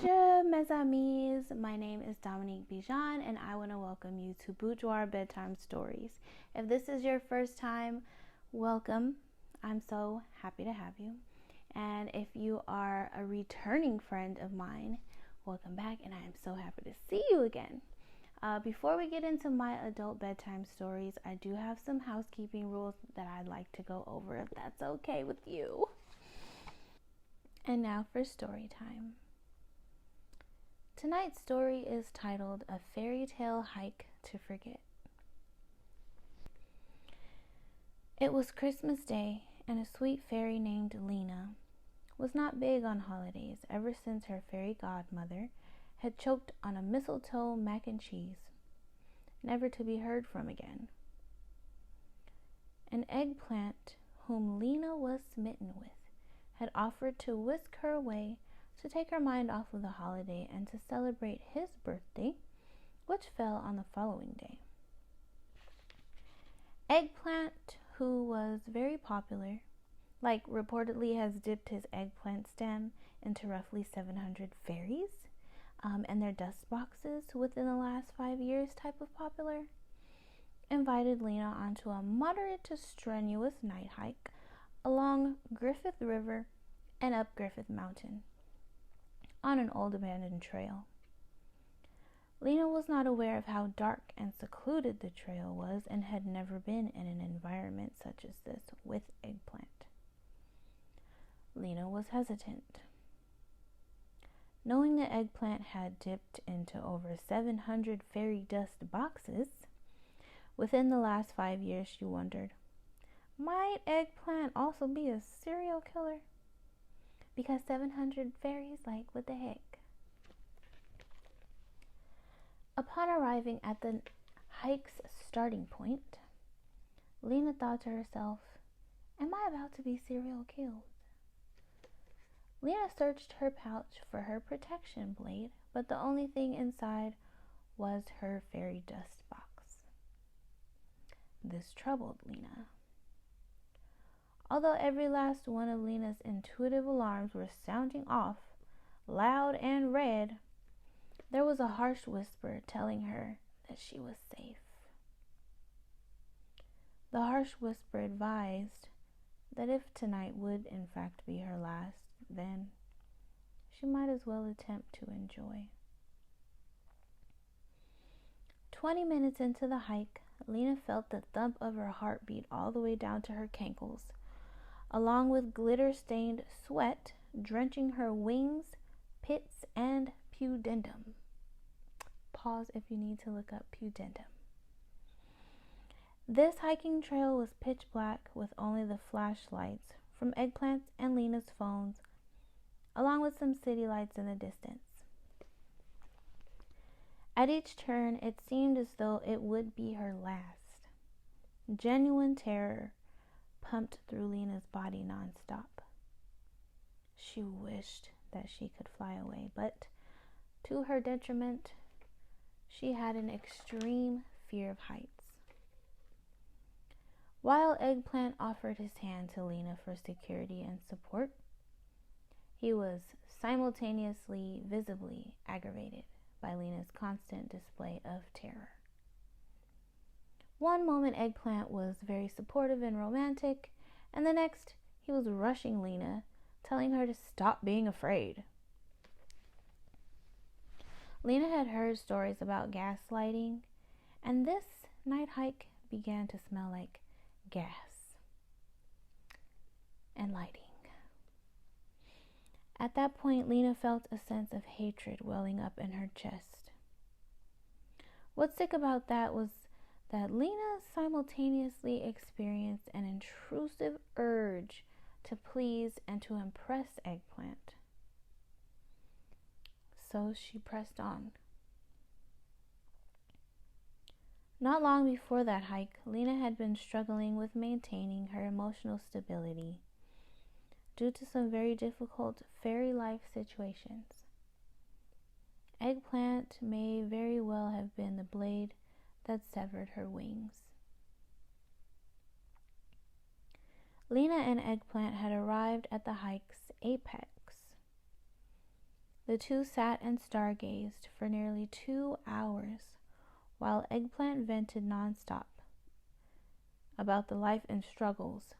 Bonjour, mes amis. My name is Dominique Bijan, and I want to welcome you to Boudoir Bedtime Stories. If this is your first time, welcome. I'm so happy to have you. And if you are a returning friend of mine, welcome back, and I am so happy to see you again. Before we get into my adult bedtime stories, I do have some housekeeping rules that I'd like to go over, if that's okay with you. And now for story time. Tonight's story is titled A Fairytale Hike to Forget. It was Christmas Day, and a sweet fairy named Lena was not big on holidays ever since her fairy godmother had choked on a mistletoe mac and cheese, never to be heard from again. An eggplant whom Lena was smitten with had offered to whisk her away to take her mind off of the holiday and to celebrate his birthday, which fell on the following day. Eggplant, who was very popular, reportedly has dipped his eggplant stem into roughly 700 fairies and their dust boxes within the last 5 years type of popular, invited Lena onto a moderate to strenuous night hike along Griffith River and up Griffith Mountain on an old abandoned trail. Lena was not aware of how dark and secluded the trail was and had never been in an environment such as this with Eggplant. Lena was hesitant. Knowing that Eggplant had dipped into over 700 fairy dust boxes within the last 5 years, she wondered, might Eggplant also be a serial killer? Because 700 fairies, what the heck? Upon arriving at the hike's starting point, Lena thought to herself, am I about to be serial killed? Lena searched her pouch for her protection blade, but the only thing inside was her fairy dust box. This troubled Lena. Although every last one of Lena's intuitive alarms were sounding off, loud and red, there was a harsh whisper telling her that she was safe. The harsh whisper advised that if tonight would in fact be her last, then she might as well attempt to enjoy. 20 minutes into the hike, Lena felt the thump of her heart beat all the way down to her cankles, along with glitter-stained sweat drenching her wings, pits, and pudendum. Pause if you need to look up pudendum. This hiking trail was pitch black with only the flashlights from Eggplant's and Lena's phones, along with some city lights in the distance. At each turn, it seemed as though it would be her last. Genuine terror pumped through Lena's body nonstop. She wished that she could fly away, but to her detriment, she had an extreme fear of heights. While Eggplant offered his hand to Lena for security and support, he was simultaneously visibly aggravated by Lena's constant display of terror. One moment Eggplant was very supportive and romantic, and the next he was rushing Lena, telling her to stop being afraid. Lena had heard stories about gaslighting, and this night hike began to smell like gas and lighting. At that point, Lena felt a sense of hatred welling up in her chest. What's sick about that was that Lena simultaneously experienced an intrusive urge to please and to impress Eggplant. So she pressed on. Not long before that hike, Lena had been struggling with maintaining her emotional stability due to some very difficult fairy life situations. Eggplant may very well have been the blade that severed her wings. Lena and Eggplant had arrived at the hike's apex. The two sat and stargazed for nearly 2 hours while Eggplant vented nonstop about the life and struggles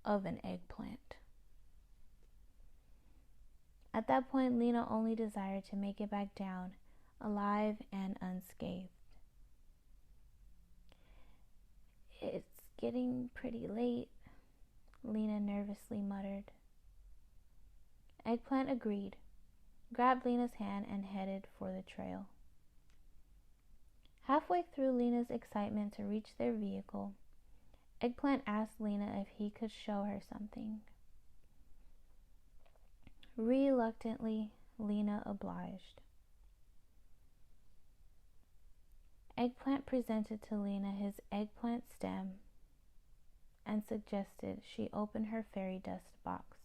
of an eggplant. At that point, Lena only desired to make it back down, alive and unscathed. "It's getting pretty late," Lena nervously muttered. Eggplant agreed, grabbed Lena's hand, and headed for the trail. Halfway through Lena's excitement to reach their vehicle, Eggplant asked Lena if he could show her something. Reluctantly, Lena obliged. Eggplant presented to Lena his eggplant stem and suggested she open her fairy dust box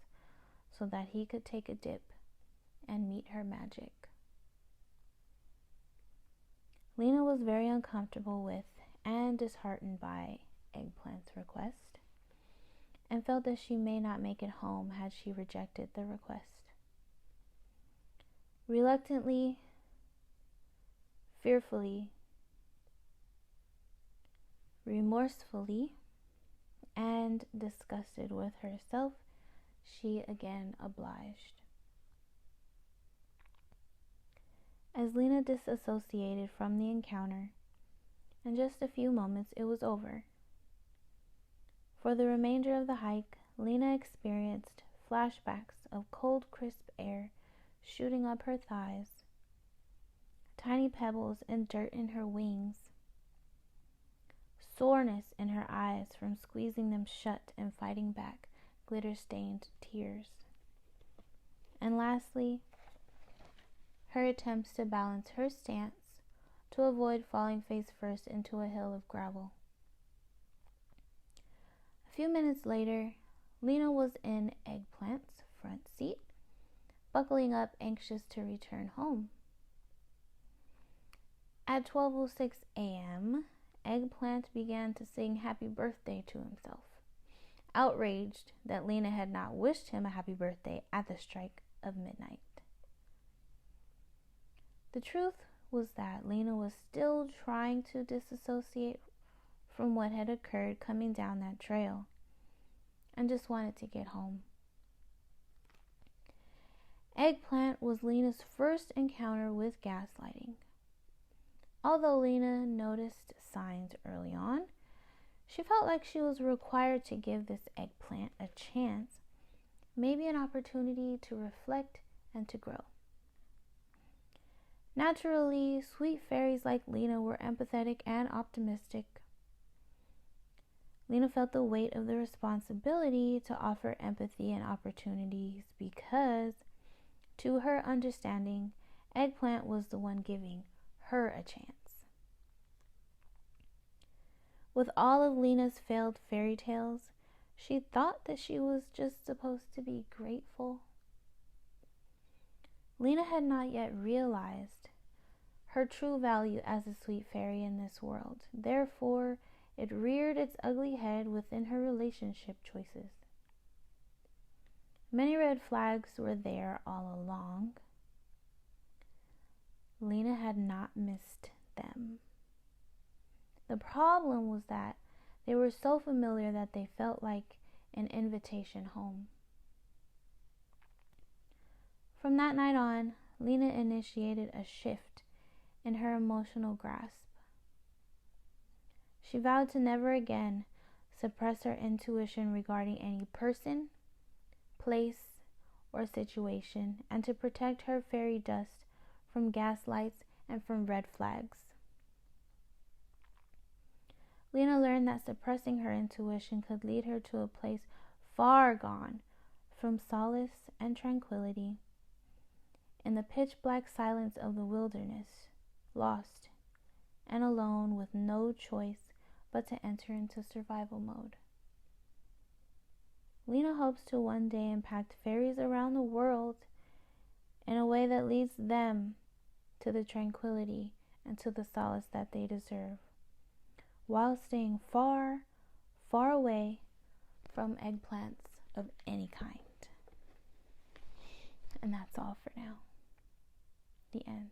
so that he could take a dip and meet her magic. Lena was very uncomfortable with and disheartened by Eggplant's request, and felt that she may not make it home had she rejected the request. Reluctantly, fearfully, remorsefully, and disgusted with herself, she again obliged. As Lena disassociated from the encounter, in just a few moments it was over. For the remainder of the hike, Lena experienced flashbacks of cold, crisp air shooting up her thighs, tiny pebbles and dirt in her wings, soreness in her eyes from squeezing them shut and fighting back glitter-stained tears, and lastly, her attempts to balance her stance to avoid falling face first into a hill of gravel. A few minutes later, Lena was in Eggplant's front seat, buckling up, anxious to return home. At 12:06 a.m., Eggplant began to sing happy birthday to himself, outraged that Lena had not wished him a happy birthday at the strike of midnight. The truth was that Lena was still trying to disassociate from what had occurred coming down that trail, and just wanted to get home. Eggplant was Lena's first encounter with gaslighting. Although Lena noticed signs early on, she felt like she was required to give this eggplant a chance, maybe an opportunity to reflect and to grow. Naturally, sweet fairies like Lena were empathetic and optimistic. Lena felt the weight of the responsibility to offer empathy and opportunities because, to her understanding, Eggplant was the one giving her a chance. With all of Lena's failed fairy tales, she thought that she was just supposed to be grateful. Lena had not yet realized her true value as a sweet fairy in this world. Therefore, it reared its ugly head within her relationship choices. Many red flags were there all along. Lena had not missed them. The problem was that they were so familiar that they felt like an invitation home. From that night on, Lena initiated a shift in her emotional grasp. She vowed to never again suppress her intuition regarding any person, place, or situation, and to protect her fairy dust from gaslights and from red flags. Lena learned that suppressing her intuition could lead her to a place far gone from solace and tranquility, in the pitch-black silence of the wilderness, lost and alone with no choice but to enter into survival mode. Lena hopes to one day impact fairies around the world in a way that leads them to the tranquility and to the solace that they deserve, while staying far, far away from eggplants of any kind. And that's all for now. the end.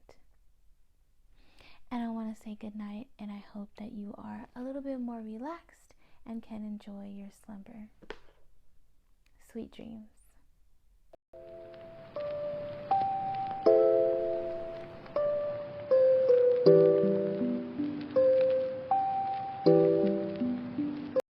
And I want to say good night, and I hope that you are a little bit more relaxed and can enjoy your slumber. Sweet dreams.